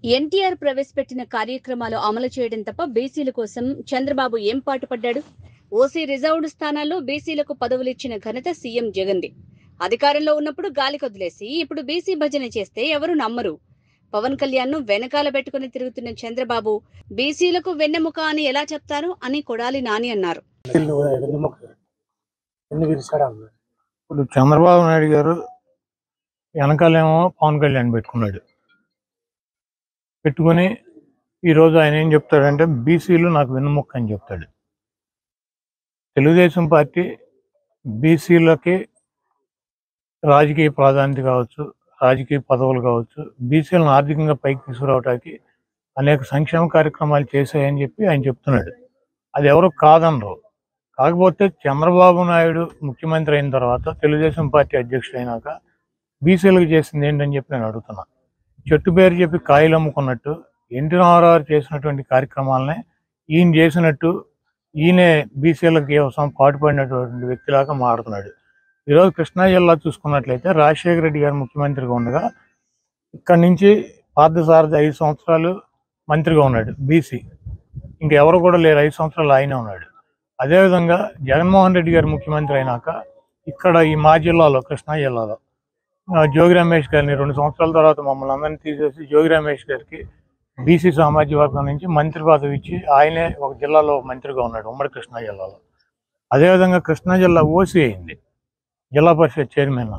ఎన్టీఆర్ ప్రవేశపెట్టిన కార్యక్రమాలు అమలు చేయడం తప్ప బీసీల కోసం చంద్రబాబు ఏం పాటుపడ్డాడు? ఓసీ రిజర్వ్డ్ స్థానాల్లో బీసీలకు పదవులిచ్చిన ఘనత సీఎం జగన్ది. అధికారంలో ఉన్నప్పుడు గాలికొదిలేసి ఇప్పుడు బీసీ భజన చేస్తే ఎవరు నమ్మరు. పవన్ కళ్యాణ్ ను వెనకాల పెట్టుకుని తిరుగుతున్న చంద్రబాబు బీసీలకు వెన్నెముక అని ఎలా చెప్తారు అని కొడాలి నాని అన్నారు. ఇప్పుడు చంద్రబాబు నాయుడు గారు వెనకాలేమో పవన్ కళ్యాణ్ పెట్టుకుని ఈరోజు ఆయన ఏం చెప్తాడంటే బీసీలు నాకు వెన్నుముక్క అని చెప్తాడు. తెలుగుదేశం పార్టీ బీసీలకి రాజకీయ ప్రాధాన్యత కావచ్చు, రాజకీయ పదవులు కావచ్చు, బీసీలను ఆర్థికంగా పైకి తీసుకురావడానికి అనేక సంక్షేమ కార్యక్రమాలు చేశాయని చెప్పి ఆయన చెప్తున్నాడు. అది ఎవరు కాదనరు. కాకపోతే చంద్రబాబు నాయుడు ముఖ్యమంత్రి అయిన తర్వాత తెలుగుదేశం పార్టీ అధ్యక్షుడు అయినాక బీసీలకు చేసింది ఏంటని చెప్పి నేను అడుగుతున్నా. చెట్టు పేరు చెప్పి కాయలు అమ్ముకున్నట్టు ఎన్టీ రామారావు చేసినటువంటి కార్యక్రమాలనే ఈయన చేసినట్టు ఈయనే బీసీలకు కోసం పాటుపడినటువంటి వ్యక్తిలాగా మారుతున్నాడు. ఈరోజు కృష్ణా జిల్లా చూసుకున్నట్లయితే రాజశేఖర రెడ్డి గారు ముఖ్యమంత్రిగా ఉండగా ఇక్కడి నుంచి పార్థసారథి 5 సంవత్సరాలు మంత్రిగా ఉన్నాడు బీసీ. ఇంకెవరు కూడా లేరు, 5 సంవత్సరాలు ఆయనే ఉన్నాడు. అదేవిధంగా జగన్మోహన్ రెడ్డి గారు ముఖ్యమంత్రి అయినాక ఇక్కడ ఈ మా జిల్లాలో కృష్ణా జిల్లాలో జోగి రమేష్ గారిని 2 సంవత్సరాల తర్వాత మమ్మల్ని అందరినీ తీసేసి జోగి రమేష్ గారికి బీసీ సామాజిక వర్గం నుంచి మంత్రి పదవి ఇచ్చి ఆయనే ఒక జిల్లాలో మంత్రిగా ఉన్నాడు, ఉమ్మడి కృష్ణా జిల్లాలో. అదేవిధంగా కృష్ణా జిల్లా ఓసీ అయింది, జిల్లా పరిషత్ చైర్మన్.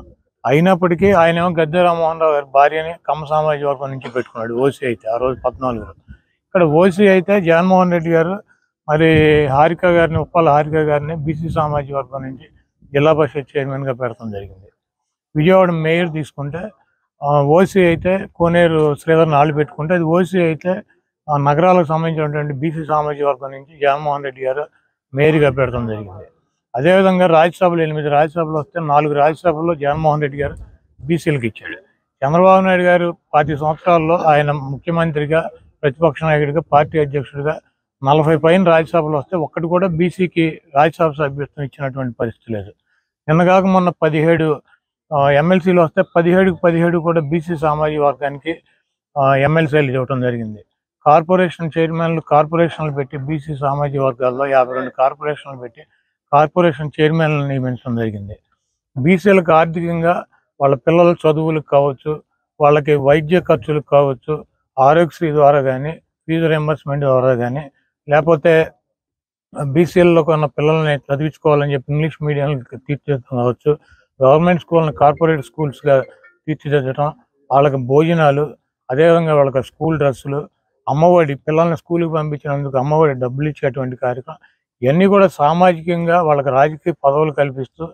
అయినప్పటికీ ఆయనేమో గద్దె రామ్మోహన్ రావు గారి భార్యని కమ్మ సామాజిక వర్గం నుంచి పెట్టుకున్నాడు ఓసీ అయితే ఆ రోజు 14లో. ఇక్కడ ఓసీ అయితే జగన్మోహన్ రెడ్డి గారు మరి హారిక గారిని, ఉప్పాల హారిక గారిని బీసీ సామాజిక వర్గం నుంచి జిల్లా పరిషత్ చైర్మన్గా పెడతాం జరిగింది. విజయవాడ మేయర్ తీసుకుంటే ఓసీ అయితే కోనేరు శ్రీధర్ని ఆళ్ళు పెట్టుకుంటే అది ఓసీ అయితే నగరాలకు సంబంధించినటువంటి బీసీ సామాజిక వర్గం నుంచి జగన్మోహన్ రెడ్డి గారు మేయర్గా పెడతాం జరిగింది. అదేవిధంగా రాజ్యసభలు 8 రాజ్యసభలు వస్తే 4 రాజ్యసభల్లో జగన్మోహన్ రెడ్డి గారు బీసీలకు ఇచ్చాడు. చంద్రబాబు నాయుడు గారు 10 సంవత్సరాల్లో ఆయన ముఖ్యమంత్రిగా, ప్రతిపక్ష నాయకుడిగా, పార్టీ అధ్యక్షుడిగా 40 పైన రాజ్యసభలు వస్తే ఒక్కటి కూడా బీసీకి రాజ్యసభ సభ్యత్వం ఇచ్చినటువంటి పరిస్థితి లేదు. నిన్నగాక మొన్న 17 ఎమ్మెల్సీలు వస్తే 17 కూడా బీసీ సామాజిక వర్గానికి ఎమ్మెల్సీలు ఇవ్వటం జరిగింది. కార్పొరేషన్ చైర్మన్లు కార్పొరేషన్లు పెట్టి బీసీ సామాజిక వర్గాల్లో 52 కార్పొరేషన్లు పెట్టి కార్పొరేషన్ చైర్మన్లను నియమించడం జరిగింది. బీసీలకు ఆర్థికంగా వాళ్ళ పిల్లల చదువులకు కావచ్చు, వాళ్ళకి వైద్య ఖర్చులకు కావచ్చు, ఆరోగ్యశ్రీ ద్వారా కానీ, ఫీజు రియంబర్స్మెంట్ ద్వారా కానీ, లేకపోతే బీసీలలో ఉన్న పిల్లల్ని చదివించుకోవాలని చెప్పి ఇంగ్లీష్ మీడియంకి తీర్చిదిద్దడం కావచ్చు, గవర్నమెంట్ స్కూల్ని కార్పొరేట్ స్కూల్స్గా తీర్చిదిద్దడం, వాళ్ళకి భోజనాలు, అదేవిధంగా వాళ్ళకి స్కూల్ డ్రెస్సులు, అమ్మఒడి, పిల్లల్ని స్కూల్కి పంపించినందుకు అమ్మఒడి డబ్బులు ఇచ్చేటువంటి కార్యక్రమం, ఇవన్నీ కూడా సామాజికంగా వాళ్ళకి రాజకీయ పదవులు కల్పిస్తూ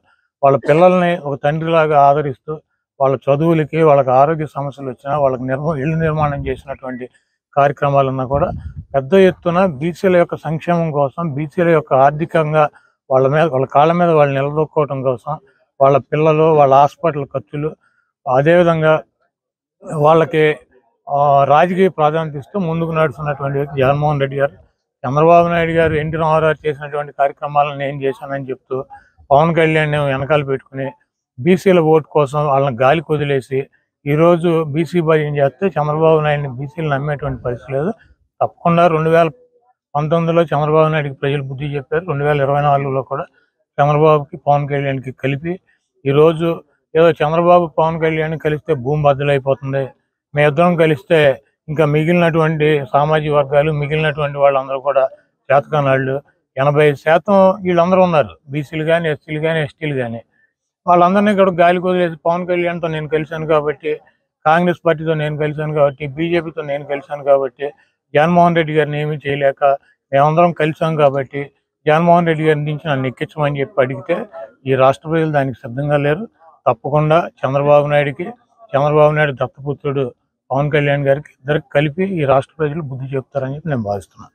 వాళ్ళ పిల్లల్ని ఒక తండ్రిలాగా ఆదరిస్తూ వాళ్ళ చదువులకి, వాళ్ళకి ఆరోగ్య సమస్యలు వచ్చినా వాళ్ళకి ఇళ్ళు నిర్మాణం చేసినటువంటి కార్యక్రమాలన్నా కూడా పెద్ద ఎత్తున బీసీల యొక్క సంక్షేమం కోసం, బీసీల యొక్క ఆర్థికంగా వాళ్ళ కాళ్ళ మీద వాళ్ళు నిలదొక్కోవడం కోసం, వాళ్ళ పిల్లలు, వాళ్ళ హాస్పిటల్ ఖర్చులు, అదేవిధంగా వాళ్ళకి రాజకీయ ప్రాధాన్యత ఇస్తూ ముందుకు నడుస్తున్నటువంటి వ్యక్తి జగన్మోహన్ రెడ్డి గారు. చంద్రబాబు నాయుడు గారు ఎన్టీ రామారావు చేసినటువంటి కార్యక్రమాలను నేను చేశానని చెప్తూ పవన్ కళ్యాణ్ వెనకాల పెట్టుకుని బీసీల ఓటు కోసం వాళ్ళని గాలికి వదిలేసి ఈరోజు బీసీ భజన చేస్తే చంద్రబాబు నాయుడిని బీసీలు నమ్మేటువంటి పరిస్థితి లేదు. తప్పకుండా 2019లో చంద్రబాబు నాయుడికి ప్రజలు బుద్ధి చెప్పారు. 2024లో కూడా చంద్రబాబుకి, పవన్ కళ్యాణ్కి కలిపి ఈరోజు ఏదో చంద్రబాబు పవన్ కళ్యాణ్ కలిస్తే భూమి బద్దలైపోతుంది, మేమిద్దరం కలిస్తే ఇంకా మిగిలినటువంటి సామాజిక వర్గాలు, మిగిలినటువంటి వాళ్ళందరూ కూడా చేతకానాళ్ళు 80% వీళ్ళందరూ ఉన్నారు, బీసీలు కానీ, ఎస్సీలు కానీ, ఎస్టీలు కానీ. వాళ్ళందరినీ కూడా గాలికి వదిలేసి పవన్ కళ్యాణ్తో నేను కలిశాను కాబట్టి, కాంగ్రెస్ పార్టీతో నేను కలిశాను కాబట్టి, బీజేపీతో నేను కలిశాను కాబట్టి, జగన్మోహన్ రెడ్డి గారిని ఏమీ చేయలేక మేమందరం కలిసాం కాబట్టి జగన్మోహన్ రెడ్డి గారి నుంచి నన్ను ఎక్కించమని చెప్పి అడిగితే ఈ రాష్ట్ర ప్రజలు దానికి సిద్ధంగా లేరు. తప్పకుండా చంద్రబాబు నాయుడు దత్తపుత్రుడు పవన్ కళ్యాణ్ గారికి ఇద్దరికి కలిపి ఈ రాష్ట్ర ప్రజలు బుద్ధి చెప్తారని చెప్పి నేను భావిస్తున్నాను.